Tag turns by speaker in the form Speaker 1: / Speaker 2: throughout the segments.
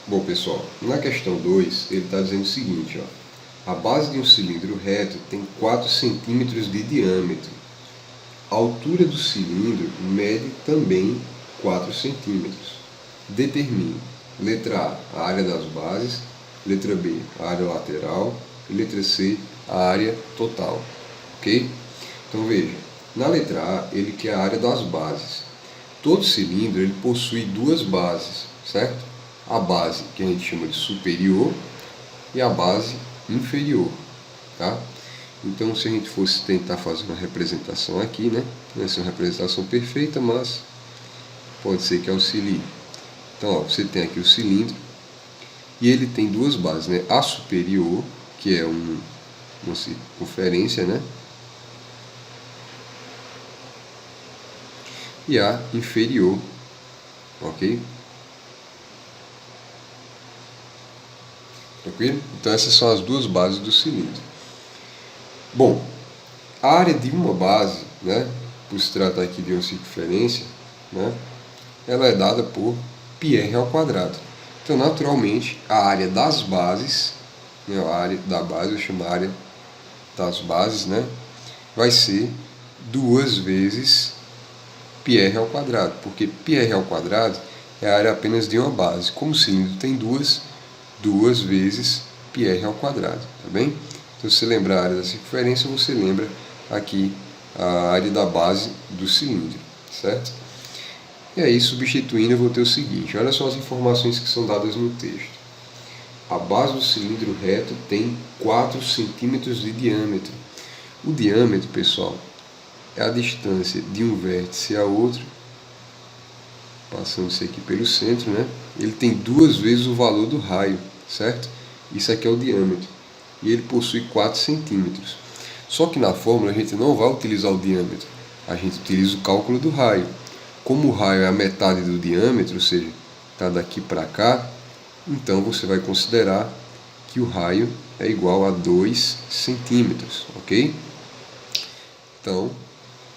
Speaker 1: Bom, pessoal, na questão 2, ele está dizendo o seguinte, ó, a base de um cilindro reto tem 4 centímetros de diâmetro. A altura do cilindro mede também 4 centímetros. Determine, letra A, a área das bases, letra B, a área lateral e letra C, a área total. Ok? Então veja, na letra A ele quer a área das bases. Todo cilindro ele possui duas bases, certo? A base que a gente chama de superior e a base inferior, tá? Então, se a gente fosse tentar fazer uma representação aqui, né? Não vai ser uma representação perfeita, mas pode ser que auxilie. Então, ó, você tem aqui o cilindro e ele tem duas bases, né? A superior, que é uma circunferência, né? E a inferior, ok? Tranquilo? Então essas são as duas bases do cilindro. Bom, a área de uma base, né, por se tratar aqui de uma circunferência, né, ela é dada por πr ao quadrado. Então, naturalmente, a área das bases, né, a área da base, eu chamo a área das bases, né, vai ser 2 vezes πr ao quadrado, porque πr ao quadrado é a área apenas de uma base. Como o cilindro tem duas vezes πr ao quadrado, tá bem? Então, se você lembrar a área da circunferência, você lembra aqui a área da base do cilindro, certo? E aí, substituindo, eu vou ter o seguinte, olha só as informações que são dadas no texto. A base do cilindro reto tem 4 centímetros de diâmetro. O diâmetro, pessoal, é a distância de um vértice a outro, passando isso aqui pelo centro, né? Ele tem 2 vezes o valor do raio, certo? Isso aqui é o diâmetro. E ele possui 4 centímetros. Só que na fórmula a gente não vai utilizar o diâmetro, a gente utiliza o cálculo do raio. Como o raio é a metade do diâmetro, ou seja, está daqui para cá, então você vai considerar que o raio é igual a 2 centímetros, ok? Então,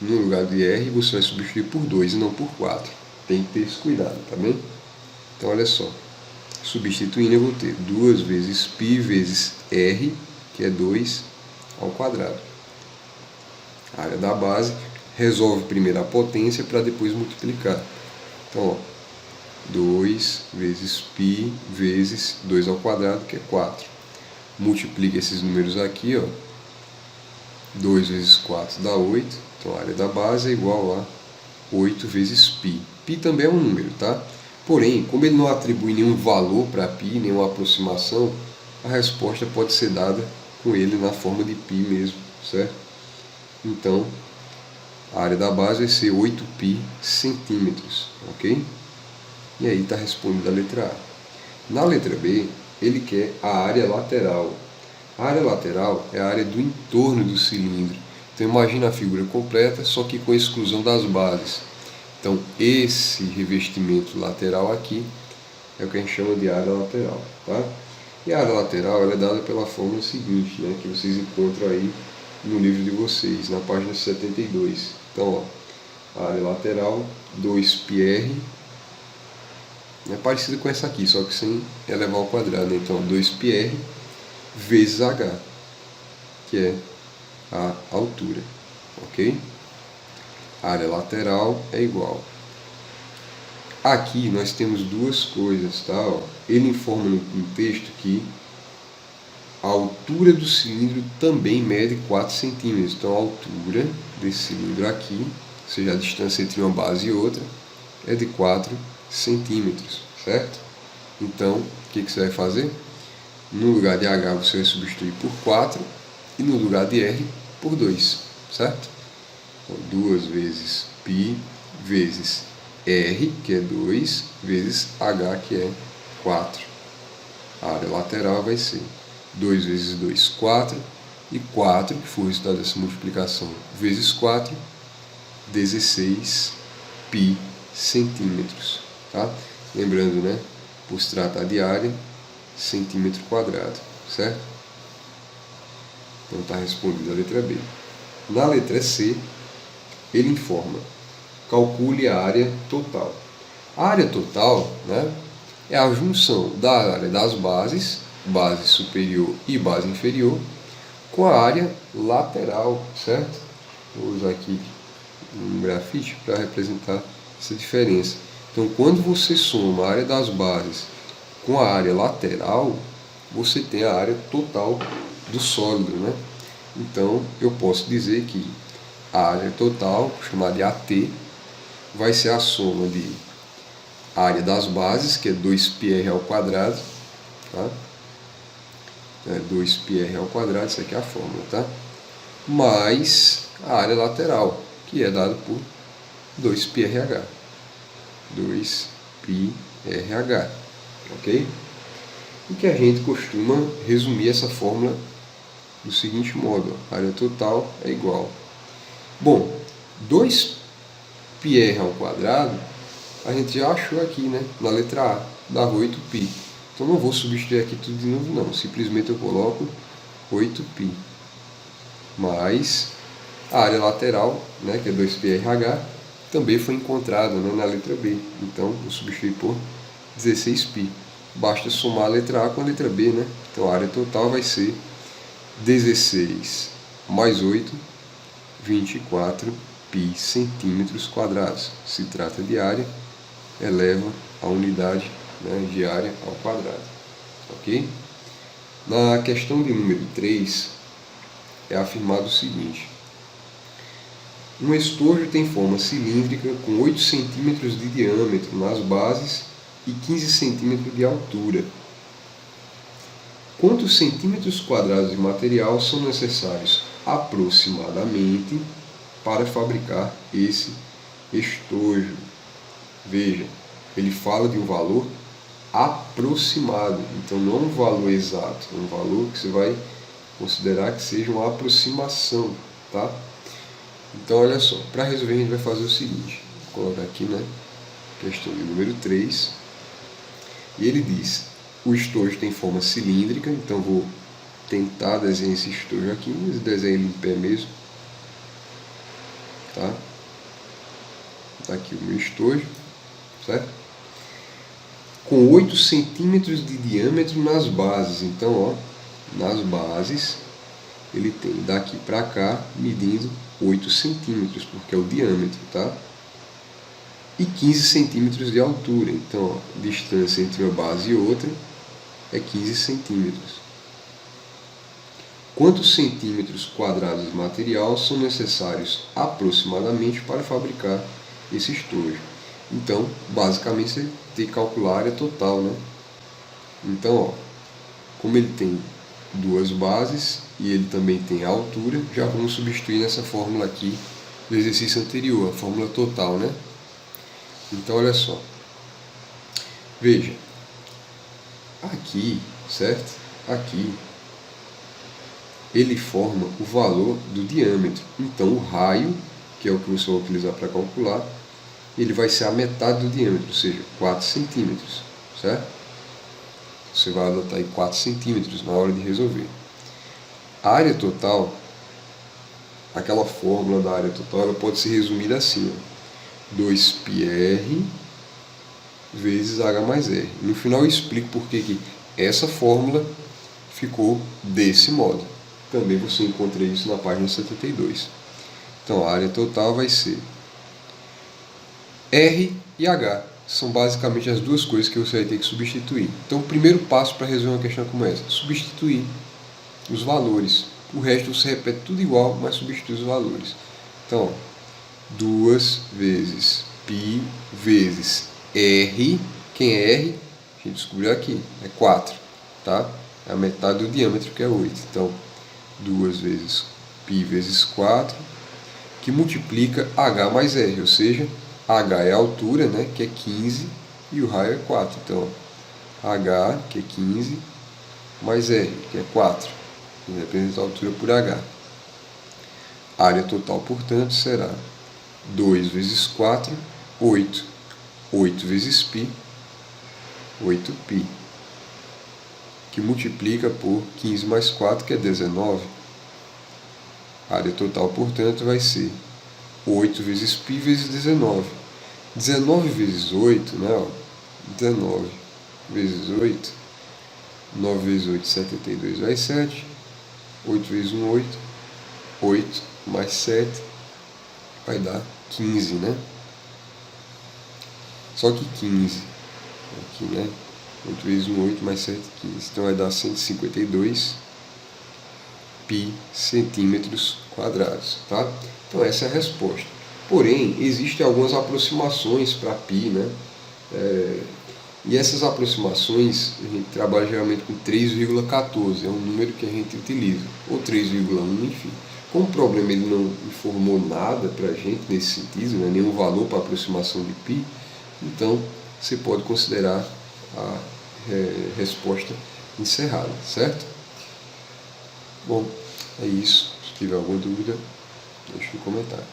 Speaker 1: no lugar de R, você vai substituir por 2 e não por 4. Tem que ter esse cuidado, tá bem? Então, olha só. Substituindo, eu vou ter 2 vezes π vezes R, que é 2 ao quadrado. A área da base resolve primeiro a potência para depois multiplicar. Então, ó, 2 vezes π vezes 2 ao quadrado, que é 4. Multiplica esses números aqui, ó. 2 vezes 4 dá 8. Então, a área da base é igual a 8 vezes π. Π também é um número, tá? Porém, como ele não atribui nenhum valor para π, nenhuma aproximação, a resposta pode ser dada com ele na forma de π mesmo, certo? Então, a área da base vai ser 8π centímetros, ok? E aí está respondida a letra A. Na letra B, ele quer a área lateral. A área lateral é a área do entorno do cilindro. Então, imagina a figura completa, só que com a exclusão das bases. Então, esse revestimento lateral aqui é o que a gente chama de área lateral, tá? E a área lateral ela é dada pela fórmula seguinte, né, que vocês encontram aí no livro de vocês, na página 72. Então, ó, a área lateral, 2πr, é parecida com essa aqui, só que sem elevar ao quadrado, né? Então, 2πr vezes h, que é a altura, ok? A área lateral é igual. Aqui nós temos duas coisas, tá? Ó, ele informa no texto que a altura do cilindro também mede 4 centímetros. Então a altura desse cilindro aqui, ou seja, a distância entre uma base e outra, é de 4 centímetros, certo? Então, o que você vai fazer? No lugar de H você vai substituir por 4 e no lugar de R por 2, certo? Então, 2 vezes π vezes R, que é 2, vezes H, que é 4. A área lateral vai ser 2 vezes 2, 4, e 4, que foi o resultado dessa multiplicação, vezes 4, 16 π centímetros. Tá? Lembrando, né, por se tratar de área, centímetro quadrado, certo? Então está respondida a letra B. Na letra C, ele informa, calcule a área total. A área total, né, é a junção da área das bases, base superior e base inferior, com a área lateral, certo? Vou usar aqui um grafite para representar essa diferença. Então, quando você soma a área das bases com a área lateral, você tem a área total do sólido, né? Então, eu posso dizer que a área total, chamada de AT, vai ser a soma de área das bases, que é 2πr ao quadrado, tá? É 2πr ao quadrado, isso aqui é a fórmula, tá? Mais a área lateral, que é dada por 2πrh. 2πrh, ok? E que a gente costuma resumir essa fórmula do seguinte modo: a área total é igual. Bom, 2πr ao quadrado, a gente já achou aqui, né? Na letra A, dá 8π. Então não vou substituir aqui tudo de novo, não. Simplesmente eu coloco 8π. Mais a área lateral, né, que é 2πrh, também foi encontrada, né, na letra B. Então vou substituir por 16π. Basta somar a letra A com a letra B, né? Então a área total vai ser 16 mais 8, 24π centímetros quadrados. Se trata de área, eleva a unidade, né, de área ao quadrado. Ok? Na questão de número 3, é afirmado o seguinte: um estojo tem forma cilíndrica com 8 centímetros de diâmetro nas bases e 15 centímetros de altura. Quantos centímetros quadrados de material são necessários aproximadamente para fabricar esse estojo? Veja, ele fala de um valor aproximado, então não um valor exato, é um valor que você vai considerar que seja uma aproximação, tá? Então, olha só, para resolver a gente vai fazer o seguinte: vou colocar aqui, né, questão de número 3, e ele diz: o estojo tem forma cilíndrica, então vou tentar desenhar esse estojo aqui, mas desenho ele em pé mesmo, tá? Tá aqui o meu estojo, certo? Com 8 centímetros de diâmetro nas bases. Então, ó, nas bases, ele tem daqui para cá, medindo 8 centímetros, porque é o diâmetro, tá? E 15 centímetros de altura. Então, ó, a distância entre uma base e outra é 15 centímetros. Quantos centímetros quadrados de material são necessários aproximadamente para fabricar esse estojo? Então, basicamente, você tem que calcular a área total, né? Então, ó, como ele tem duas bases e ele também tem a altura, já vamos substituir nessa fórmula aqui do exercício anterior, a fórmula total, né? Então, olha só. Veja. Aqui, certo? Aqui, ele forma o valor do diâmetro. Então, o raio, que é o que você vai utilizar para calcular, ele vai ser a metade do diâmetro, ou seja, 4 centímetros, certo? Você vai adotar aí 4 centímetros na hora de resolver. A área total, aquela fórmula da área total, ela pode ser resumida assim, ó: 2πr vezes H mais R. No final eu explico por que essa fórmula ficou desse modo. Também você encontra isso na página 72. Então a área total vai ser R e H. São basicamente as duas coisas que você vai ter que substituir. Então o primeiro passo para resolver uma questão como essa: substituir os valores. O resto você repete tudo igual, mas substitui os valores. Então, 2 vezes π vezes R. Quem é R? A gente descobriu aqui. É 4. Tá? É a metade do diâmetro, que é 8. Então, 2 vezes π vezes 4, que multiplica H mais R. Ou seja, H é a altura, né, que é 15, e o raio é 4. Então, H, que é 15, mais R, que é 4. Representa a altura por H. A área total, portanto, será 2 vezes 4, 8. 8 vezes π, 8π. Que multiplica por 15 mais 4, que é 19. A área total, portanto, vai ser 8 vezes π vezes 19. 19 vezes 8, né, ó, 19. vezes 8. 9 vezes 8, 72 vai 7. 8 vezes 1, 8. 8 mais 7 vai dar 15, né? Só que 15, aqui, né? 8 vezes 1, 8 mais 7, 15. Então vai dar 152 pi centímetros quadrados, tá? Então essa é a resposta. Porém, existem algumas aproximações para pi, né? E essas aproximações, a gente trabalha geralmente com 3,14, é um número que a gente utiliza, ou 3,1, enfim. Como o problema ele não informou nada para a gente nesse sentido, né, nenhum valor para aproximação de π, então você pode considerar a resposta encerrada, certo? Bom, é isso. Se tiver alguma dúvida, deixe no comentário.